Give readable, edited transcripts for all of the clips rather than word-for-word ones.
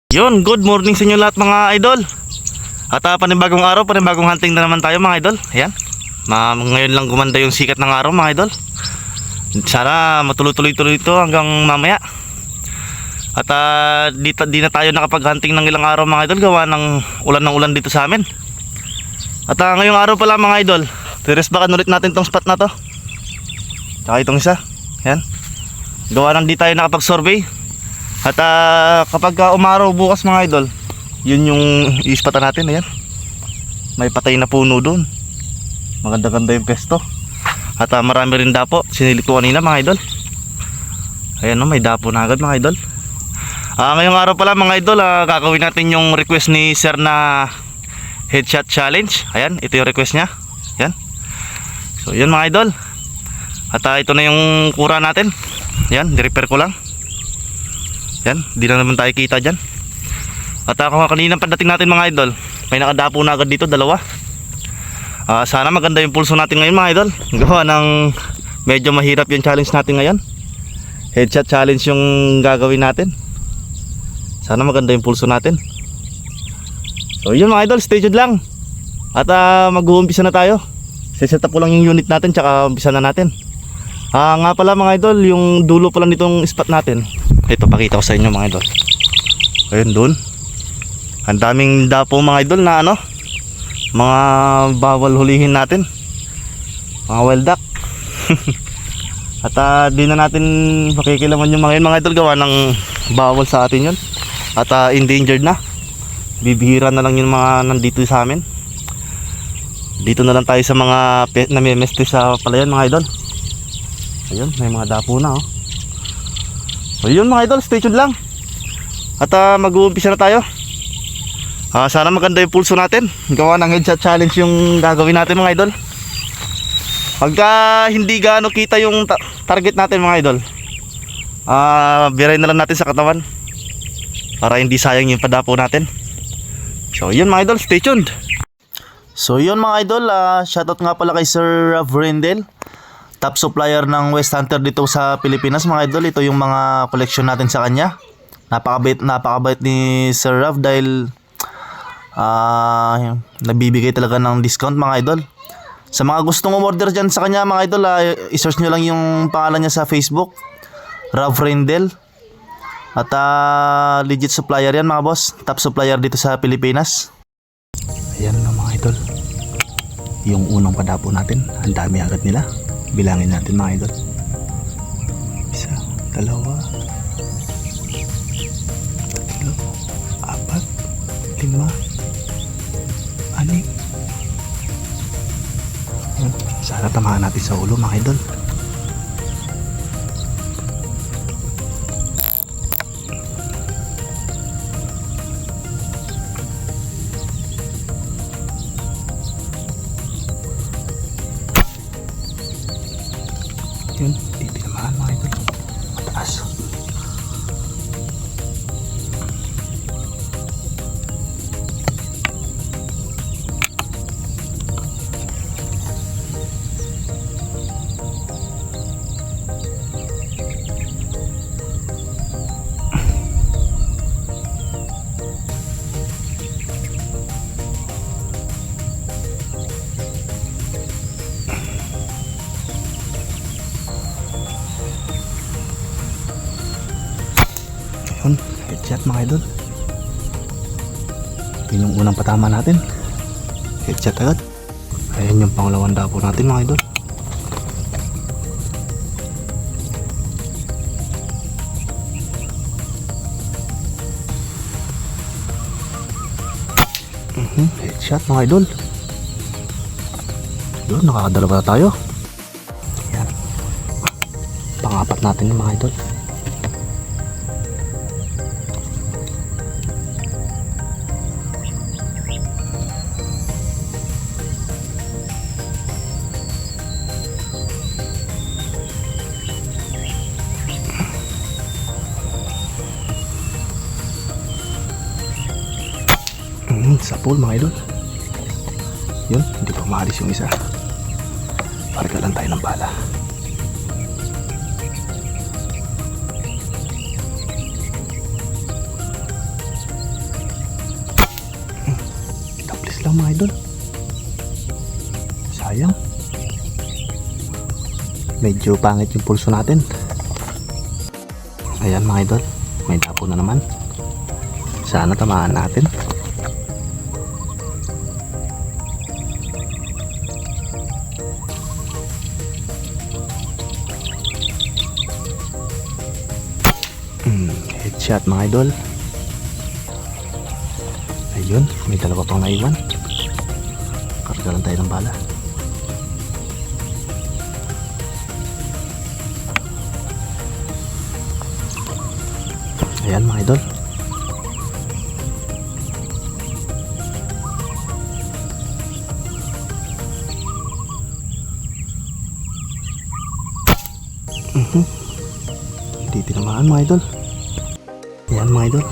Yun, good morning sa inyo lahat mga idol. At panibagong araw, panibagong hunting na naman tayo mga idol. Ayan, ngayon lang gumanda yung sikat ng araw mga idol. Sana matuloy-tuloy ito hanggang mamaya. At di na tayo nakapag-hunting ng ilang araw mga idol, gawa ng ulan dito sa amin. At ngayong araw pala mga idol, tiresbakan ulit natin tong spot na to. Tsaka itong isa, ayan, gawa ng di tayo nakapag-survey. At kapag umaraw bukas mga idol, yun yung iispatan natin. Ayan, may patay na puno doon, maganda-ganda yung pesto. At marami rin dapo, sinilit ko kanina mga idol. Ayan may dapo na agad mga idol. Ngayong araw pala mga idol, gagawin natin yung request ni sir na headshot challenge. Ayan, ito yung request niya. Ayan, so yun mga idol. At ito na yung kura natin. Ayan, di-repair ko lang. Yan, di na naman tayo kita dyan. At kanina pagdating natin mga idol, may nakadapo na agad dito, dalawa. Sana maganda yung pulso natin ngayon mga idol. Gawa ng medyo mahirap yung challenge natin ngayon. Headshot challenge yung gagawin natin. Sana maganda yung pulso natin. So yun mga idol, stay tuned lang. At mag-uumpisa na tayo. Set up ko lang yung unit natin, tsaka umpisa na natin. Nga pala mga idol, yung dulo pala nitong spot natin, ito pakita ko sa inyo mga idol. Ayun doon, ang daming dapo mga idol na mga bawal hulihin natin, mga wild duck. At di na natin makikilaman yung mga idol, gawa ng bawal sa atin yun. At endangered na, bibihira na lang yung mga nandito sa amin. Dito na lang tayo sa mga namimeste sa palayan mga idol. Ayun, may mga dapo na So yun mga idol, stay tuned lang. At mag-uumpisa na tayo. Sana maganda yung pulso natin. Gawa ng headshot challenge yung gagawin natin mga idol. Pagka hindi gaano kita yung target natin mga idol, biray na lang natin sa katawan, para hindi sayang yung padapo natin. So yun mga idol, stay tuned. So yun mga idol, shoutout nga pala kay Sir Vrindel, top supplier ng West Hunter dito sa Pilipinas mga idol. Ito yung mga collection natin sa kanya. Napakabait ni Sir Rav dahil nabibigay talaga ng discount mga idol. Sa mga gustong umorder dyan sa kanya mga idol, i-search nyo lang yung pangalan niya sa Facebook, Rav Rendel. At legit supplier yan mga boss, top supplier dito sa Pilipinas. Ayan na mga idol, yung unang padapo natin, ang dami agad nila. Bilangin natin mga idol. 1, 2, 3, 4, 5, 6. Sana tamahan natin sa ulo mga idol. Yun, di tinamaan mga idol. Mataas. Headshot mga idol. Yun yung unang patama natin, headshot agad. Ayan yung pangalawang dapo natin mga idol. Headshot mga idol. Yun, nakakadalawa na tayo. Ayan, pangapat natin mga idol. Sa pool mga idol. Yun, hindi pa maalis yung isa. Parga lang tayo ng bala. mga idol. Sayang. Medyo pangit yung pulso natin. Ayan mga idol, may dapo na naman. Sana tamaan natin. Headshot mga idol. Ayun, may dalawa pang naiwan. Karga lang tayo ng bala. Ayan mga idol. Hindi tinamaan mga idol. Ayan mga idol.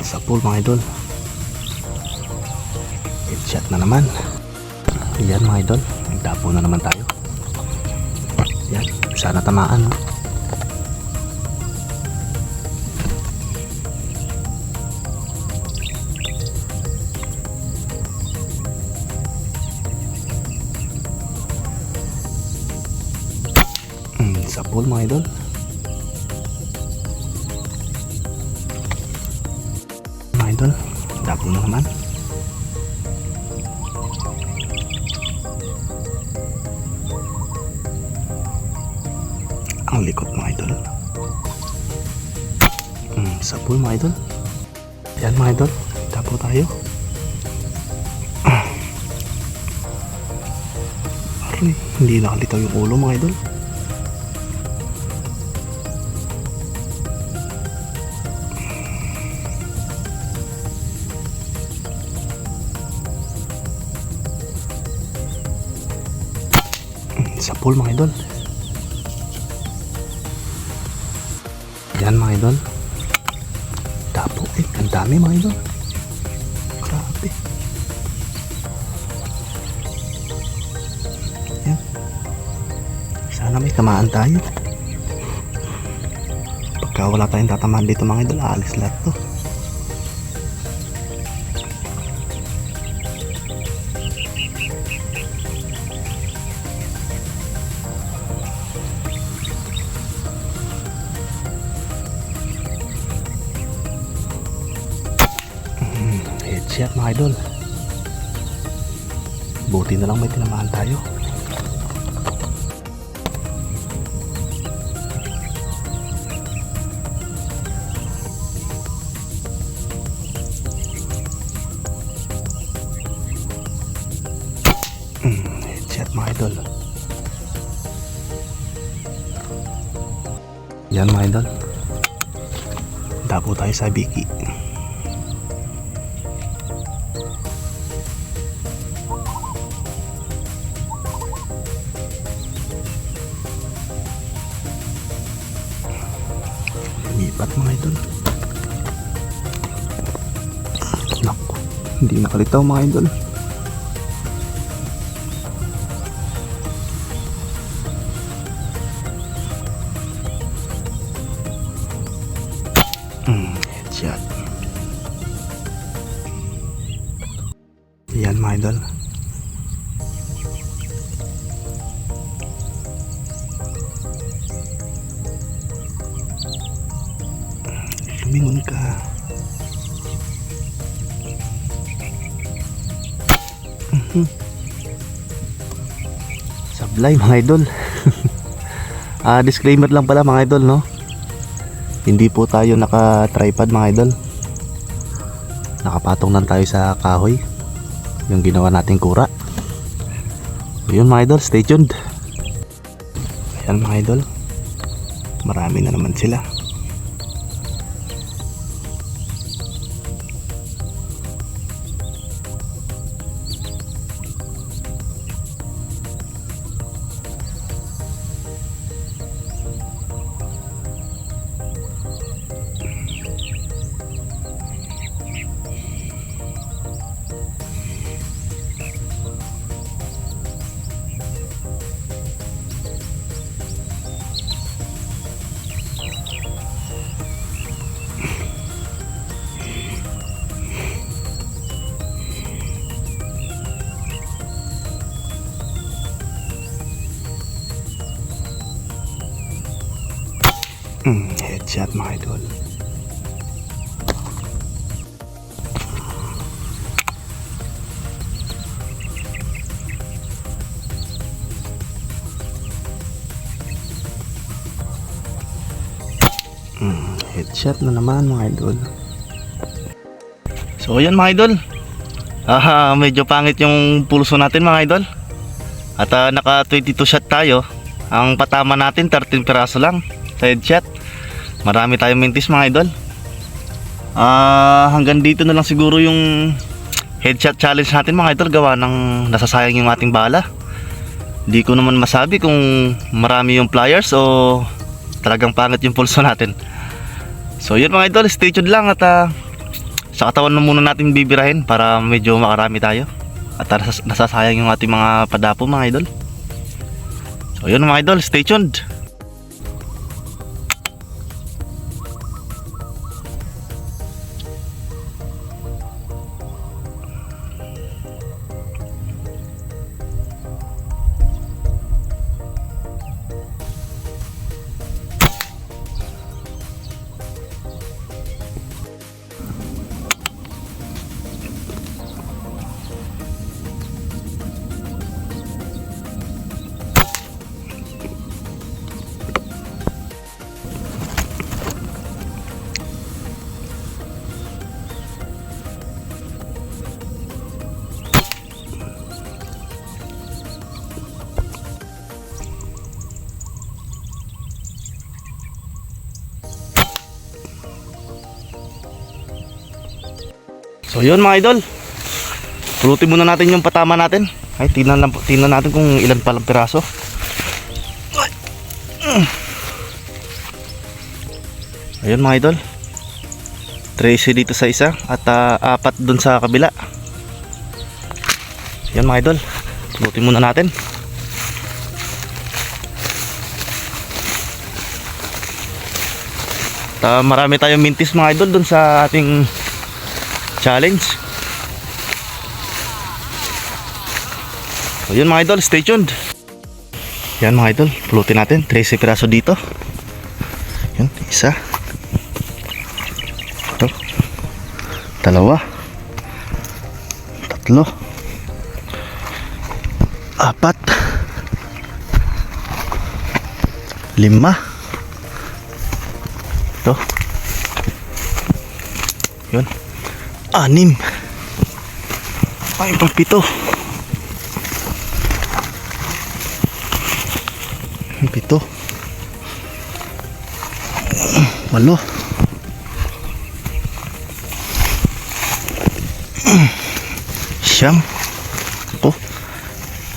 Sa pool mga idol. Headshot na naman. Ayan mga idol, nagtapo na naman tayo. Ayan, sana tamaan. Sa pool mga idol. Mga idol, tapo na naman. Ang likot mga idol. Sa pool mga idol. Yan mga idol, tapo tayo. Aray, hindi nakalitaw yung ulo mga idol. Sa pool mga idol. Yan mga idol. Tapo eh. Ang dami mga idol. Grabe. Yan. Sana may tamaan tayo. Pagka wala tayong tatamaan dito mga idol, aalis lahat to. Headshot mga idol. Buti na lang may tinamaan tayo. Headshot mga idol. Yan mga idol. Dapo tayo sa biki. Lipat mga idol. Naku, hindi nakalitaw mga idol. Headshot. Yan mga idol. Lumingon ka. Sablay mga idol. Disclaimer lang pala mga idol, no? Hindi po tayo naka-tripod mga idol. Nakapatong lang tayo sa kahoy. Yung ginawa nating kura. Yun mga idol, stay tuned. Ayan mga idol. Marami na naman sila. headshot mga idol. Headshot na naman mga idol. So ayan mga idol, medyo pangit yung pulso natin mga idol. At naka 22 shot tayo. Ang patama natin 13 piraso lang sa headshot. Marami tayong mintis mga idol. Hanggang dito na lang siguro yung headshot challenge natin mga idol, gawa ng nasasayang yung ating bala. Di ko naman masabi kung marami yung pliers o talagang pangit yung pulso natin. So yun mga idol, stay tuned lang at sa katawan na muna natin bibirahin para medyo makarami tayo. At nasasayang yung ating mga padapo mga idol. So yun mga idol, stay tuned. So yun mga idol, pulutin muna natin yung patama natin. Ay, tingnan natin kung ilan palang piraso. Ayun mga idol, 13 dito sa isa at 4 dun sa kabila. Yan mga idol, pulutin muna natin. Marami tayong mintis mga idol dun sa ating challenge. So yun mga idol, stay tuned. Yan mga idol, pulutin natin 13 piraso dito. Yan, isa. Ito. Dalawa. Tatlo. 4. 5. Ito. Yun. 6. Ay, 7. 7. 8. 9. Ito.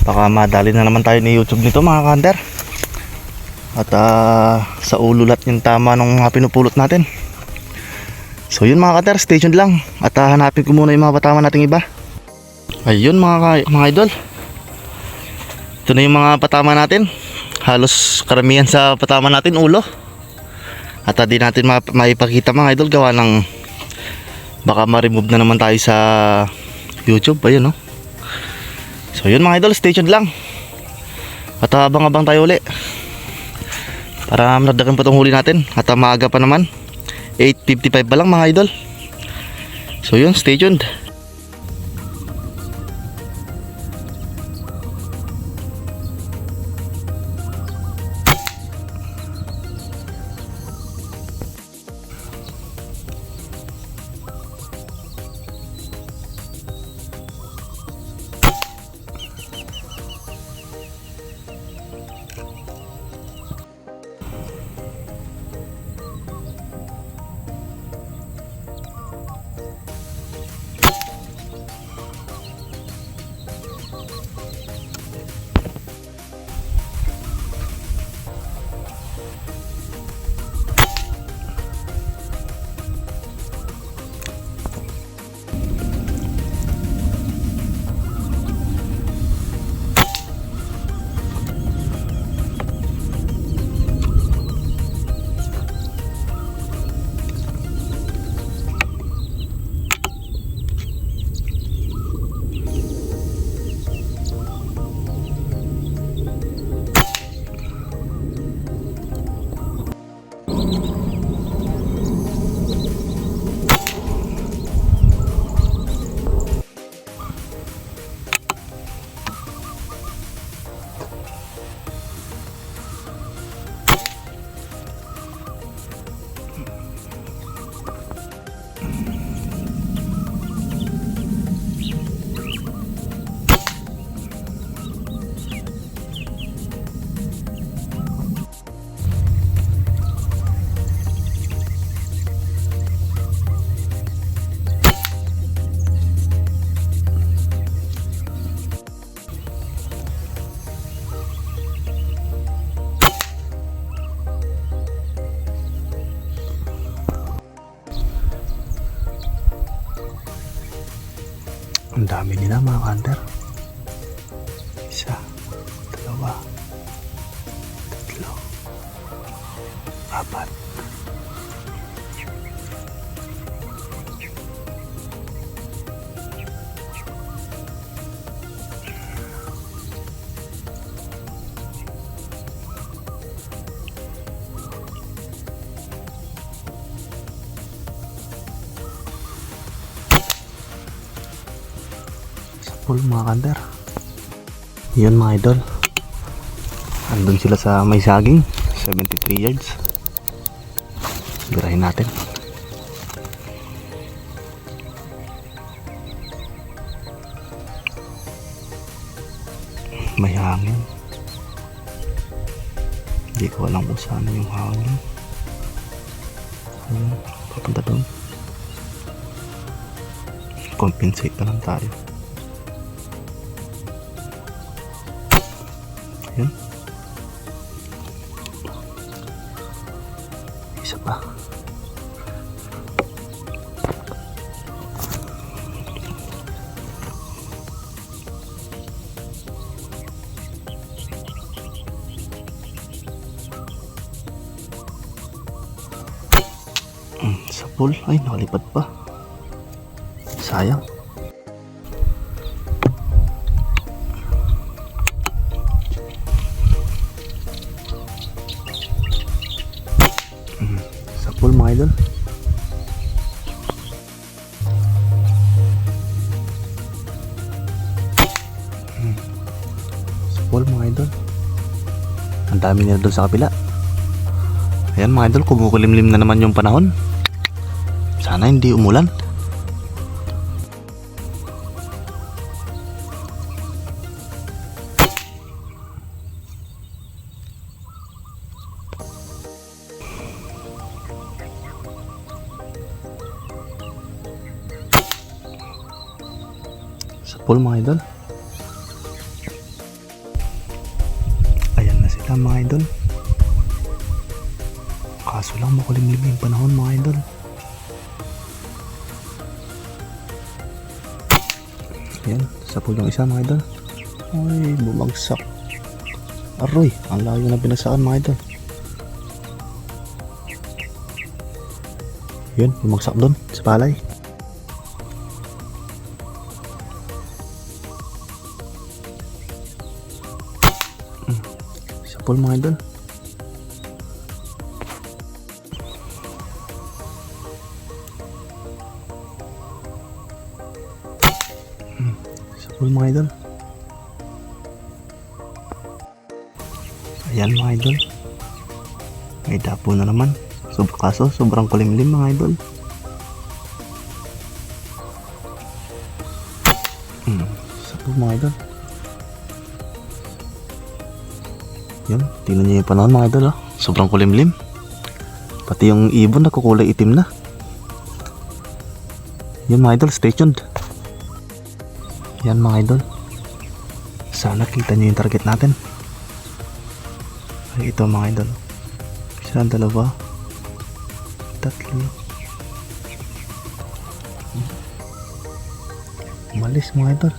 Baka madali na naman tayo ni YouTube nito mga ka-hunter. At sa ululat yung tama ng mga pinupulot natin. So yun mga ka-hunter, stay tuned lang. At hanapin ko muna yung mga patama nating iba. Ayun mga idol, ito na yung mga patama natin. Halos karamihan sa patama natin ulo. At di natin maipakita mga idol, gawa ng baka ma-remove na naman tayo sa YouTube. Ayun no. So yun mga idol, stay tuned lang. At abang-abang tayo uli para madagdagan pa itong huli natin. At maaga pa naman, 8:55 pa lang mga idol. So yun, stay tuned. Ang dami nila mga hunter. Isa, dalawa, tatlo, apat. Full mga kanter. Yun mga idol, andun sila sa may saging, 73 yards. Birahin natin. May hangin, hindi ko alam kung saan yung hangin. Papunta doon. Compensate na lang tayo. Yun. Isa pa. Sa pool. Ay, nakalipad pa. Sayang. Sa pool mga idol. Sa pool mga idol. Ang dami nila doon sa kapila. Ayan mga idol, kumukulimlim na naman yung panahon. Sana hindi umulan. Sa pool mga idol. Ayan na sila mga idol. Kaso lang makulimlim yung panahon mga idol. Ayan, sa pool yung isa mga idol. Ay, bumagsak. Aroy, ang layo na binagsakan mga idol. Yun, bumagsak doon sa palay. Sa pool mga idol. Sa pool mga idol. Ayan mga idol. May dapo na naman. Kaso sobrang kulimlim mga idol. Sa pool mga idol. Yan, tingnan niyo yung panahon mga idol, oh. Sobrang kulimlim. Pati yung ibon nagkukulay itim na. Yan mga idol, stay tuned. Yan mga idol. Sana kita niyo yung target natin. Ay, ito mga idol. Isa, dalawa, tatlo. Umalis mga idol.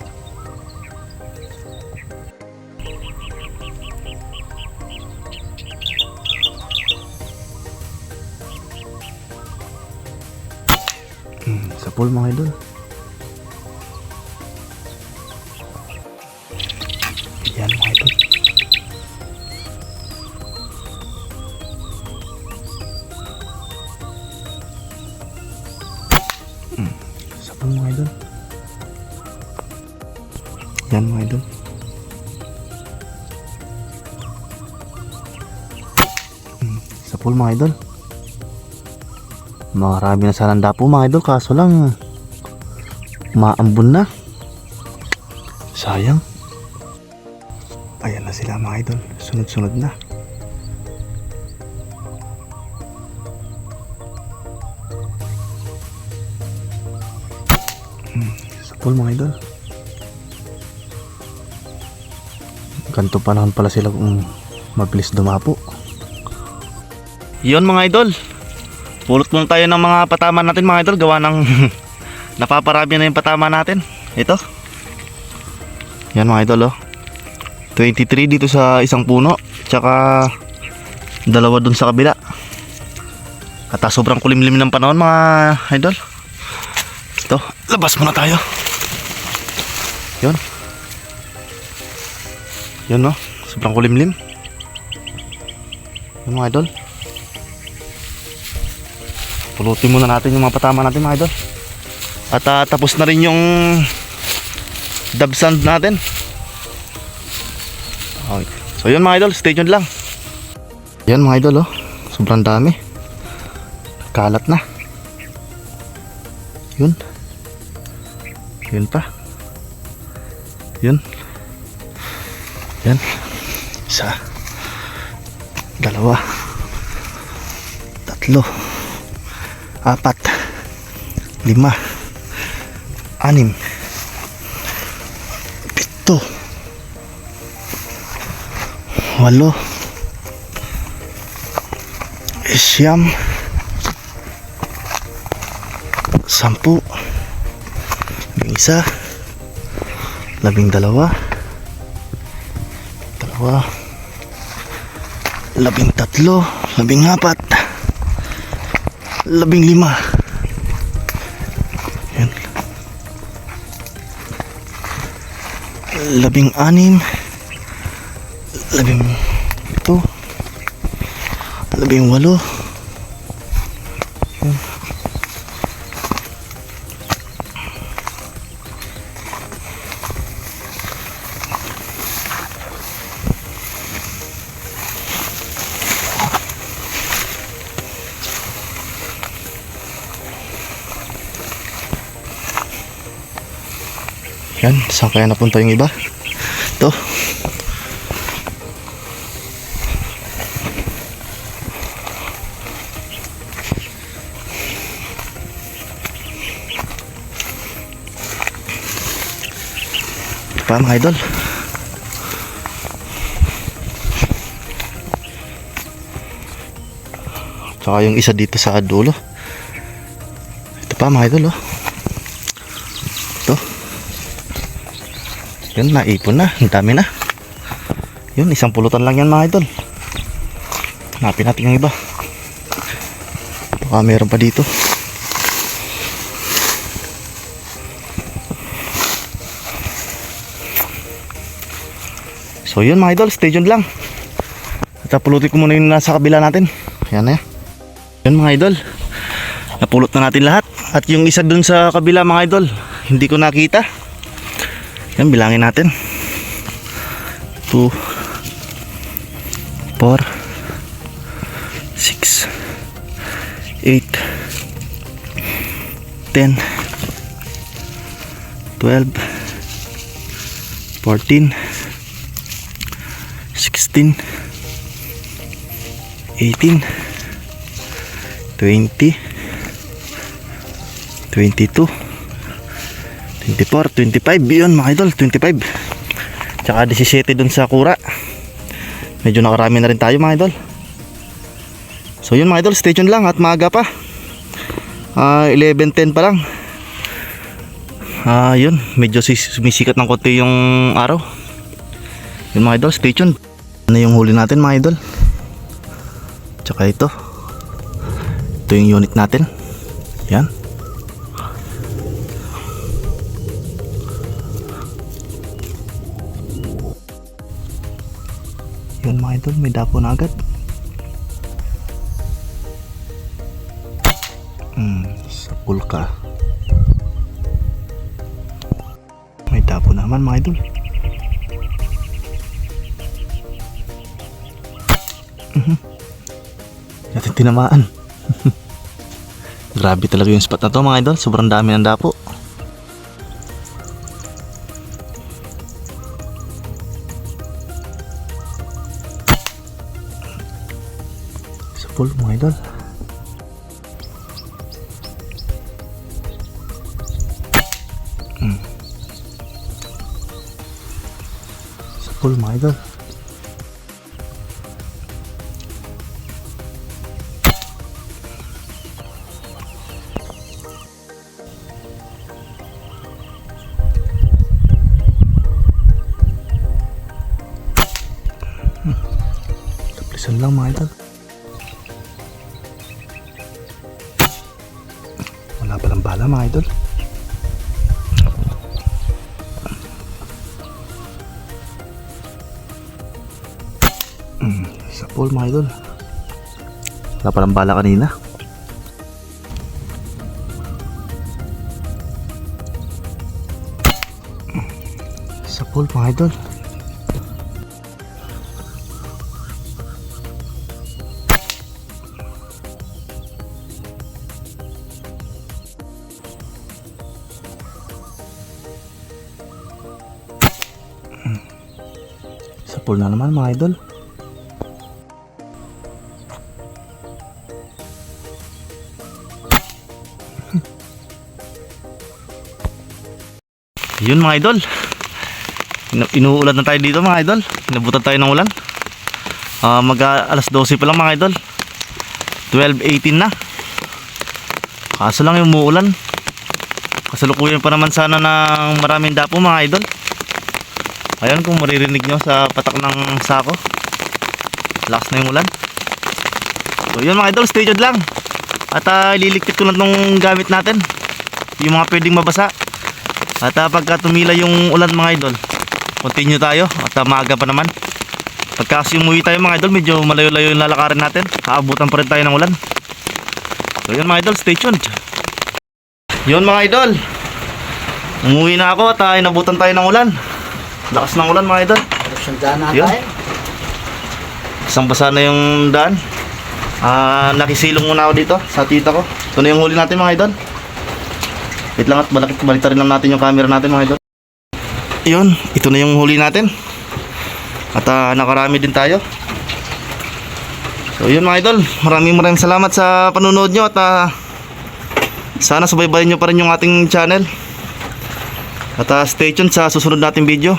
Sa pool mga idol. Yan mga idol. Sa pool mga idol. Yan mga idol. Sa pool mga idol. Marami na sanang dapo mga idol, kaso lang maambon na. Sayang. Ayan na sila mga idol, sunod-sunod na. Sa pool mga idol. Ganto panahon pala sila kung mabilis dumapo. Yun mga idol, pulot muna tayo ng mga patama natin mga idol. Gawa ng napaparami na yung patama natin. Ito. Yan mga idol, oh. 23 dito sa isang puno, tsaka dalawa dun sa kabila. At sobrang kulimlim ng panahon mga idol. Ito, labas muna tayo. Yun. Yun, no, sobrang kulimlim. Yun mga idol. Pulutin muna natin yung mga patama natin mga idol. At tapos na rin yung dab sand natin. Okay. So yun mga idol, stay tuned lang. Yan mga idol, oh. Sobrang dami. Kalat na. Yun. Yun pa. Yun. Yan. Isa. Dalawa. Tatlo. Apat. Lima. Anim. Pito. Walo. Siyam. 10. 11. 12. 13. 14. 15. Yan. 16. 17. 18. Yan. Yan, saan kaya napunta yung iba? Ito. Ito pa mga idol. Tsaka yung isa dito sa dulo. Ito pa mga idol, oh. Ito. Yun, naipon na. Ang dami na. Yun, isang pulutan lang yan mga idol. Hanapin natin yung iba. Baka meron pa dito. So yun mga idol, stay tuned lang. At pulutin ko muna yung nasa kabila natin. Yan na yan. Yun mga idol, napulot na natin lahat. At yung isa dun sa kabila mga idol, hindi ko nakita. Yan, bilangin natin. 2 4 6 8 10 12 14 16 18 20 22 24, 25 yun mga idol, 25 tsaka 17 dun sa kura. Medyo nakarami na rin tayo mga idol. So yun mga idol, stay tuned lang at maaga pa. 11:10 pa lang. Yun, medyo sumisikat ng konti yung araw. Yun mga idol, stay tuned. Ano yung huli natin mga idol? Tsaka ito yung unit natin. Yan. Yun mga idol, may dapo na agad. Sa pulka may dapo naman mga idol. Natin tinamaan. Grabe talaga yung spot na to mga idol, sobrang dami ng dapo. Sa pool mga idol. Sa pool mga idol. Listen lang mga idol. Wala palang bala mga idol. Sa pool mga idol. Wala palang bala kanina. Sa pool mga idol. Sa pool na naman mga idol. Yun mga idol. Inuulan na tayo dito mga idol. Inabutan tayo ng ulan. Alas 12 pa lang mga idol. 12:18 na. Kaso lang yung umuulan. Kasalukuyan pa naman sana ng maraming dapo mga idol. Ayan kung maririnig nyo sa patak ng sako. Lakas na yung ulan. So yun mga idol, stay tuned lang. At ililikpit ko lang tong gamit natin. Yung mga pwedeng mabasa. At pagka tumila yung ulan mga idol, continue tayo. At maaga pa naman. Pagka umuwi tayo mga idol, medyo malayo-layo yung lalakarin natin. Aabutan pa rin tayo ng ulan. So yun mga idol, stay tuned. Yun mga idol, umuwi na ako at inabutan tayo ng ulan. Lakas ng ulan mga idol. Yun. Isang basa na yung daan. Nakisilong muna ako dito sa tita ko. Ito na yung huli natin mga idol. Wait lang at balita rin lang natin yung camera natin mga idol. Yun, ito na yung huli natin. At nakarami din tayo. So yun mga idol, maraming salamat sa panunood nyo. At sana subaybayan nyo pa rin yung ating channel. At stay tuned sa susunod nating video.